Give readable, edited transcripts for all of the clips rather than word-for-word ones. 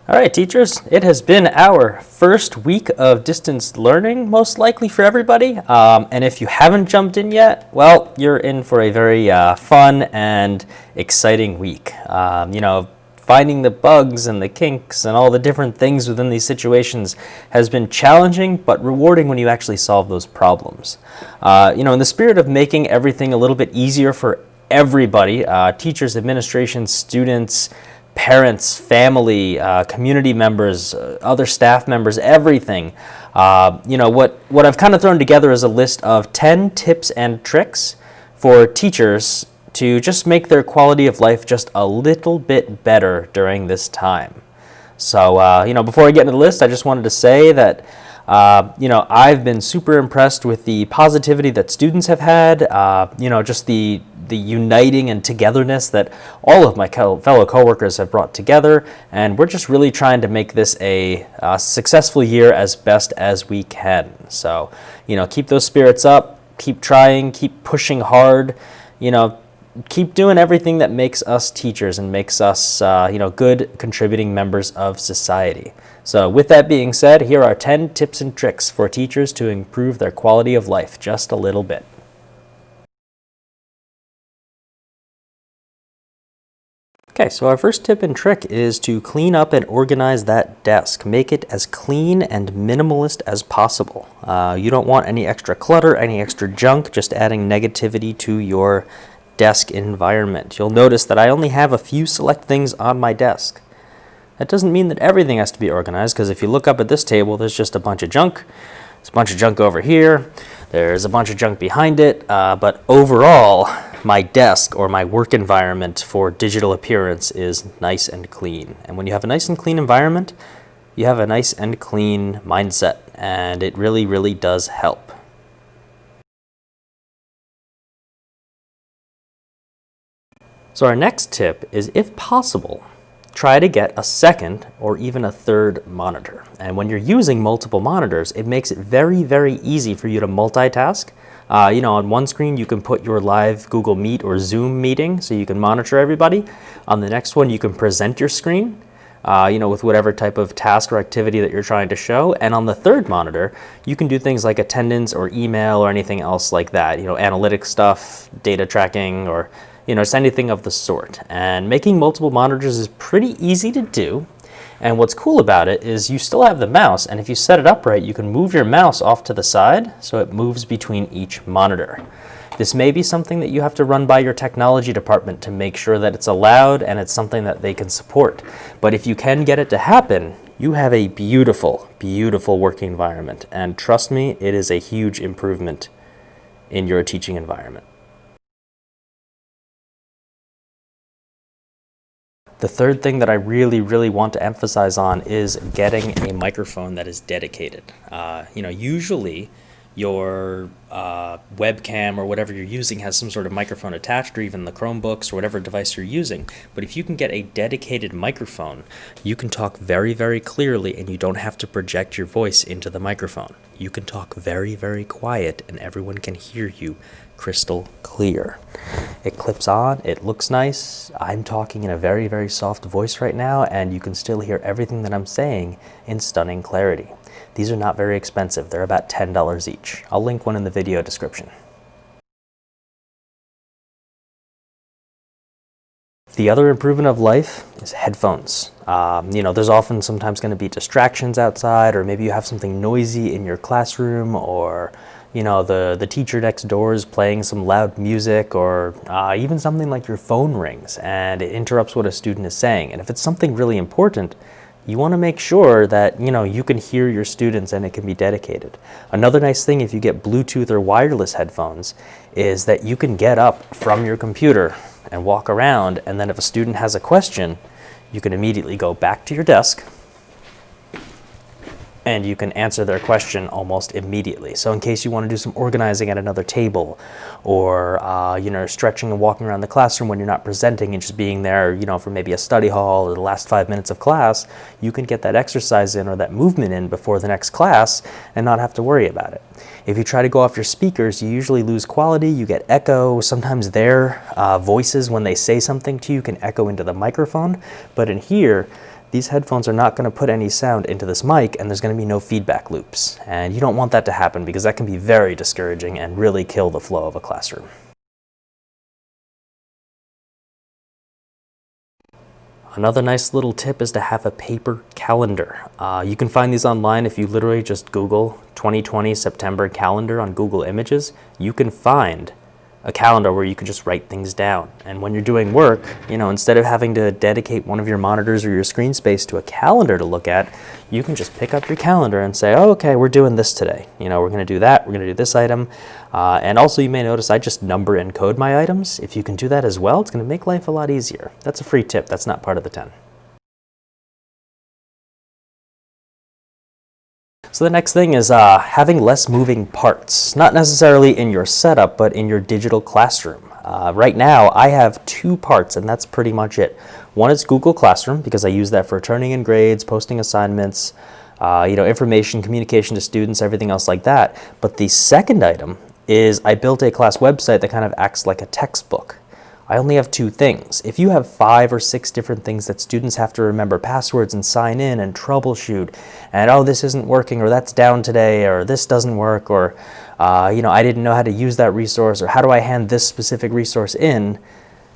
All right, teachers, it has been our first week of distance learning, most likely for everybody. And if you haven't jumped in yet, well, you're in for a very fun and exciting week. Finding the bugs and the kinks and all the different things within these situations has been challenging, but rewarding when you actually solve those problems. In the spirit of making everything a little bit easier for everybody, teachers, administration, students, parents, family, community members, other staff members, everything. What I've kind of thrown together is a list of 10 tips and tricks for teachers to just make their quality of life just a little bit better during this time. So, before I get into the list, I just wanted to say that I've been super impressed with the positivity that students have had, just the uniting and togetherness that all of my fellow coworkers have brought together, and we're just really trying to make this a successful year as best as we can. So, keep those spirits up, keep trying, keep pushing hard, keep doing everything that makes us teachers and makes us, good contributing members of society. So with that being said, here are 10 tips and tricks for teachers to improve their quality of life just a little bit. Okay, so our first tip and trick is to clean up and organize that desk. Make it as clean and minimalist as possible. You don't want any extra clutter, any extra junk, just adding negativity to your desk environment. You'll notice that I only have a few select things on my desk. That doesn't mean that everything has to be organized, because if you look up at this table, there's just a bunch of junk. There's a bunch of junk over here. There's a bunch of junk behind it. But overall, my desk or my work environment for digital appearance is nice and clean. And when you have a nice and clean environment, you have a nice and clean mindset. And it really, really does help. So our next tip is, if possible, try to get a second or even a third monitor. And when you're using multiple monitors, it makes it very, very easy for you to multitask. On one screen, you can put your live Google Meet or Zoom meeting, so you can monitor everybody. On the next one, you can present your screen, with whatever type of task or activity that you're trying to show. And on the third monitor, you can do things like attendance or email or anything else like that, analytic stuff, data tracking, or just anything of the sort. And making multiple monitors is pretty easy to do. And what's cool about it is you still have the mouse, and if you set it up right, you can move your mouse off to the side so it moves between each monitor. This may be something that you have to run by your technology department to make sure that it's allowed and it's something that they can support. But if you can get it to happen, you have a beautiful, beautiful working environment. And trust me, it is a huge improvement in your teaching environment. The third thing that I really, really want to emphasize on is getting a microphone that is dedicated. Usually your webcam or whatever you're using has some sort of microphone attached, or even the Chromebooks or whatever device you're using. But if you can get a dedicated microphone, you can talk very, very clearly, and you don't have to project your voice into the microphone. You can talk very, very quiet, and everyone can hear you crystal clear. It clips on, it looks nice. I'm talking in a very, very soft voice right now, and you can still hear everything that I'm saying in stunning clarity. These are not very expensive. They're about $10 each. I'll link one in the video description. The other improvement of life is headphones. There's often sometimes going to be distractions outside, or maybe you have something noisy in your classroom, or the teacher next door is playing some loud music, or even something like your phone rings and it interrupts what a student is saying. And if it's something really important, you want to make sure that you can hear your students and it can be dedicated. Another nice thing if you get Bluetooth or wireless headphones is that you can get up from your computer and walk around, and then if a student has a question, you can immediately go back to your desk and you can answer their question almost immediately. So in case you want to do some organizing at another table, or stretching and walking around the classroom when you're not presenting and just being there, for maybe a study hall or the last 5 minutes of class, you can get that exercise in or that movement in before the next class and not have to worry about it. If you try to go off your speakers, you usually lose quality, you get echo. Sometimes their voices, when they say something to you, can echo into the microphone. But in here, these headphones are not going to put any sound into this mic, and there's going to be no feedback loops. And you don't want that to happen because that can be very discouraging and really kill the flow of a classroom. Another nice little tip is to have a paper calendar. You can find these online if you literally just Google 2020 September calendar on Google Images. You can find a calendar where you can just write things down. And when you're doing work, instead of having to dedicate one of your monitors or your screen space to a calendar to look at, you can just pick up your calendar and say, oh, okay, we're doing this today. We're going to do that. We're going to do this item. And also you may notice I just number and code my items. If you can do that as well, it's going to make life a lot easier. That's a free tip. That's not part of the 10. So the next thing is having less moving parts, not necessarily in your setup, but in your digital classroom. Right now, I have 2 parts, and that's pretty much it. One is Google Classroom, because I use that for turning in grades, posting assignments, information, communication to students, everything else like that. But the second item is I built a class website that kind of acts like a textbook. I only have 2 things. If you have 5 or 6 different things that students have to remember passwords and sign in and troubleshoot, and oh, this isn't working, or that's down today, or this doesn't work, or I didn't know how to use that resource, or how do I hand this specific resource in,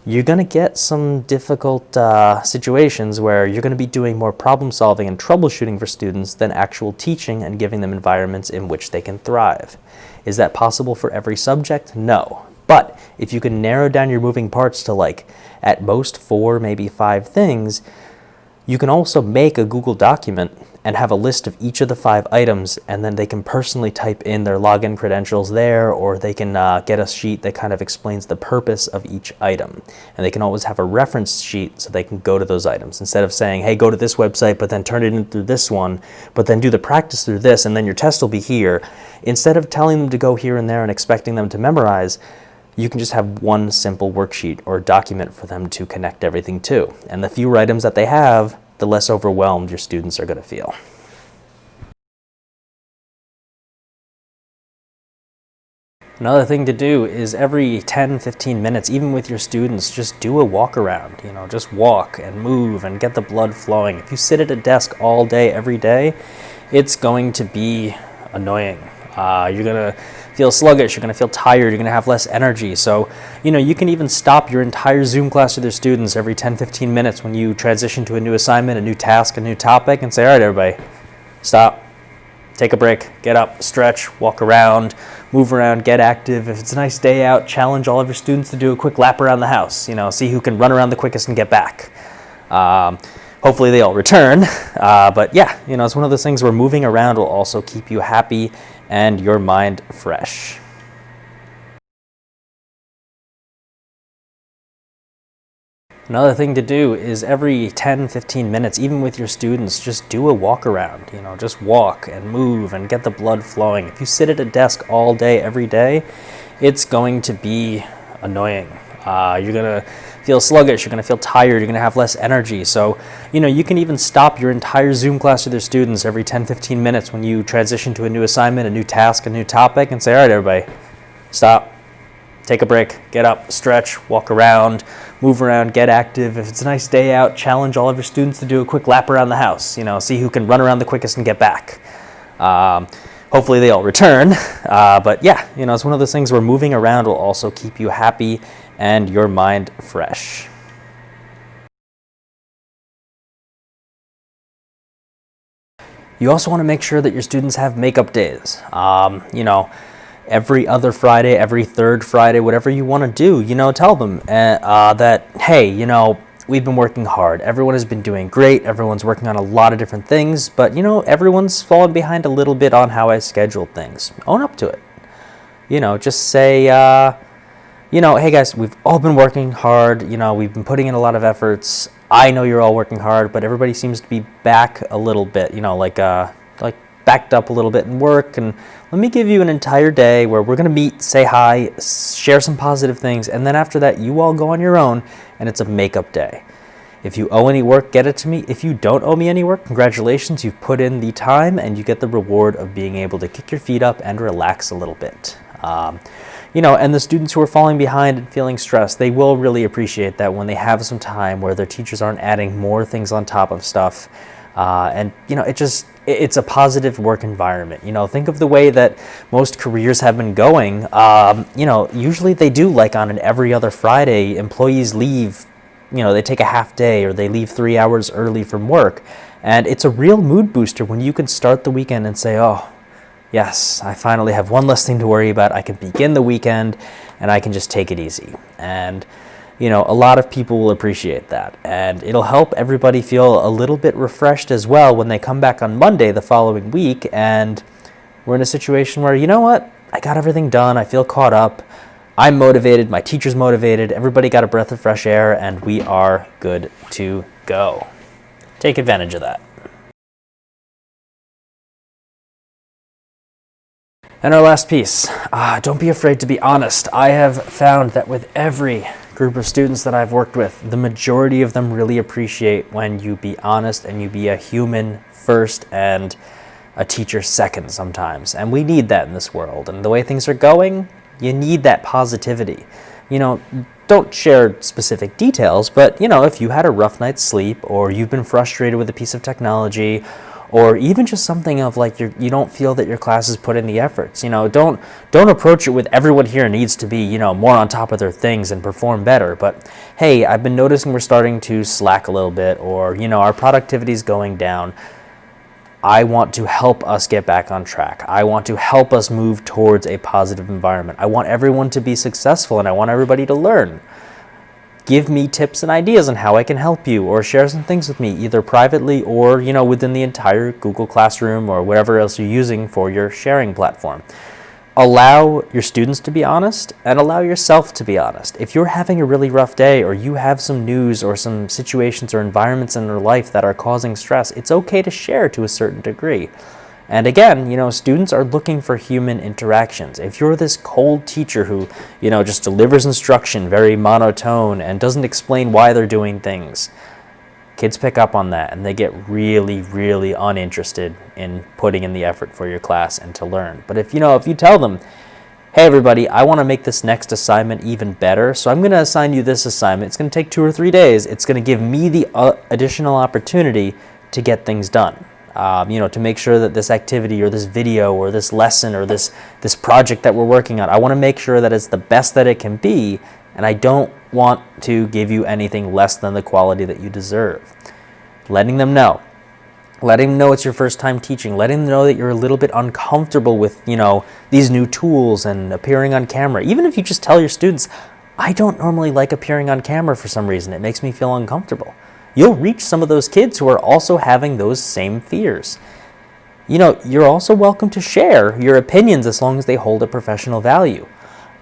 you're going to get some difficult situations where you're going to be doing more problem solving and troubleshooting for students than actual teaching and giving them environments in which they can thrive. Is that possible for every subject? No. But if you can narrow down your moving parts to at most 4, maybe 5 things, you can also make a Google document and have a list of each of the 5 items, and then they can personally type in their login credentials there, or they can get a sheet that kind of explains the purpose of each item. And they can always have a reference sheet so they can go to those items. Instead of saying, hey, go to this website, but then turn it in through this one, but then do the practice through this, and then your test will be here. Instead of telling them to go here and there and expecting them to memorize, you can just have one simple worksheet or document for them to connect everything to. And the fewer items that they have, the less overwhelmed your students are going to feel. Another thing to do is every 10-15 minutes, even with your students, just do a walk around. Just walk and move and get the blood flowing. If you sit at a desk all day, every day, it's going to be annoying. You're going to feel sluggish, you're going to feel tired, you're going to have less energy. So, you can even stop your entire Zoom class with your students every 10-15 minutes when you transition to a new assignment, a new task, a new topic, and say, all right, everybody, stop, take a break, get up, stretch, walk around, move around, get active. If it's a nice day out, challenge all of your students to do a quick lap around the house, see who can run around the quickest and get back. Hopefully they all return, but yeah, it's one of those things where moving around will also keep you happy and your mind fresh. Another thing to do is every 10-15 minutes, even with your students, just do a walk around. Just walk and move and get the blood flowing. If you sit at a desk all day, every day, it's going to be annoying. You're going to feel sluggish, you're going to feel tired, you're going to have less energy. So, you can even stop your entire Zoom class with your students every 10-15 minutes when you transition to a new assignment, a new task, a new topic, and say, all right, everybody, stop, take a break, get up, stretch, walk around, move around, get active. If it's a nice day out, challenge all of your students to do a quick lap around the house, see who can run around the quickest and get back. Hopefully they all return, but yeah, it's one of those things where moving around will also keep you happy and your mind fresh. You also want to make sure that your students have makeup days. Every other Friday, every third Friday, whatever you want to do, tell them that, hey, we've been working hard. Everyone has been doing great. Everyone's working on a lot of different things, but, everyone's fallen behind a little bit on how I scheduled things. Own up to it. Just say, hey guys, we've all been working hard. We've been putting in a lot of efforts. I know you're all working hard, but everybody seems to be back a little bit, like backed up a little bit in work. And let me give you an entire day where we're going to meet, say hi, share some positive things. And then after that, you all go on your own and it's a makeup day. If you owe any work, get it to me. If you don't owe me any work, congratulations, you've put in the time and you get the reward of being able to kick your feet up and relax a little bit. And the students who are falling behind and feeling stressed, they will really appreciate that when they have some time where their teachers aren't adding more things on top of stuff. It's a positive work environment. Think of the way that most careers have been going. Usually they do, like on an every other Friday, employees leave, they take a half day or they leave 3 hours early from work. And it's a real mood booster when you can start the weekend and say, oh, yes, I finally have one less thing to worry about. I can begin the weekend and I can just take it easy. And a lot of people will appreciate that, and it'll help everybody feel a little bit refreshed as well when they come back on Monday the following week, and we're in a situation where, you know what, I got everything done, I feel caught up, I'm motivated, my teacher's motivated, everybody got a breath of fresh air, and we are good to go. Take advantage of that. And our last piece, don't be afraid to be honest. I have found that with every group of students that I've worked with, the majority of them really appreciate when you be honest and you be a human first and a teacher second sometimes. And we need that in this world. And the way things are going, you need that positivity. Don't share specific details, but if you had a rough night's sleep, or you've been frustrated with a piece of technology, or even just something of like you don't feel that your class is put in the efforts. Don't approach it with everyone here needs to be more on top of their things and perform better. But hey, I've been noticing we're starting to slack a little bit, or our productivity is going down. I want to help us get back on track. I want to help us move towards a positive environment. I want everyone to be successful, and I want everybody to learn. Give me tips and ideas on how I can help you, or share some things with me, either privately or, within the entire Google Classroom or whatever else you're using for your sharing platform. Allow your students to be honest, and allow yourself to be honest. If you're having a really rough day, or you have some news or some situations or environments in your life that are causing stress, it's okay to share to a certain degree. And again, students are looking for human interactions. If you're this cold teacher who, just delivers instruction very monotone and doesn't explain why they're doing things, kids pick up on that and they get really, really uninterested in putting in the effort for your class and to learn. But if you tell them, hey everybody, I want to make this next assignment even better, so I'm going to assign you this assignment. It's going to take 2 or 3 days. It's going to give me the additional opportunity to get things done. To make sure that this activity or this video or this lesson or this project that we're working on, I want to make sure that it's the best that it can be, and I don't want to give you anything less than the quality that you deserve. Letting them know. Letting them know it's your first time teaching. Letting them know that you're a little bit uncomfortable with, these new tools and appearing on camera. Even if you just tell your students, I don't normally like appearing on camera for some reason. It makes me feel uncomfortable. You'll reach some of those kids who are also having those same fears. You're also welcome to share your opinions as long as they hold a professional value.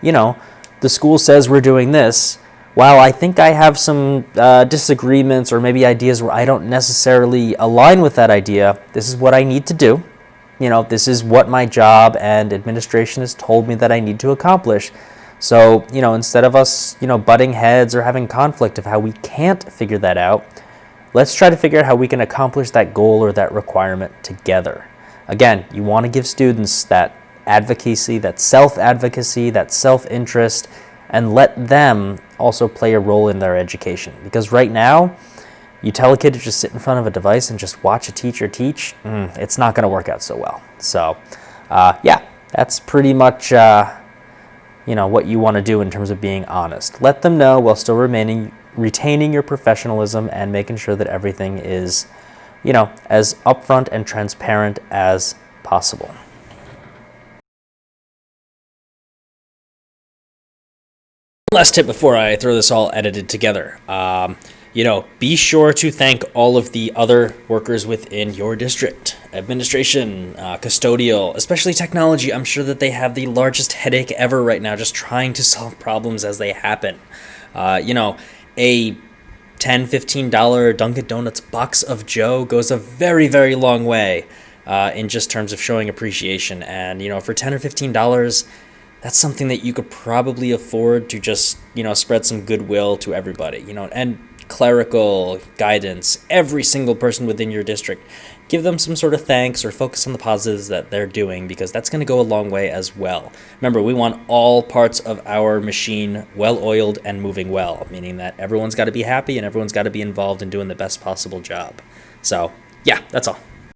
The school says we're doing this. While I think I have some disagreements or maybe ideas where I don't necessarily align with that idea, this is what I need to do. This is what my job and administration has told me that I need to accomplish. So, instead of us, butting heads or having conflict of how we can't figure that out, let's try to figure out how we can accomplish that goal or that requirement together. Again, you want to give students that advocacy, that self-advocacy, that self-interest, and let them also play a role in their education. Because right now, you tell a kid to just sit in front of a device and just watch a teacher teach, it's not going to work out so well. So, that's pretty much what you want to do in terms of being honest. Let them know while still retaining your professionalism and making sure that everything is, as upfront and transparent as possible. Last tip before I throw this all edited together. Be sure to thank all of the other workers within your district. Administration, custodial, especially technology. I'm sure that they have the largest headache ever right now just trying to solve problems as they happen. A $10, $15 Dunkin' Donuts box of Joe goes a very, very long way in just terms of showing appreciation. And, for $10 or $15, that's something that you could probably afford to just, spread some goodwill to everybody, and clerical, guidance, every single person within your district. Give them some sort of thanks or focus on the positives that they're doing, because that's going to go a long way as well. Remember, we want all parts of our machine well-oiled and moving well, meaning that everyone's got to be happy and everyone's got to be involved in doing the best possible job. So, yeah, that's all.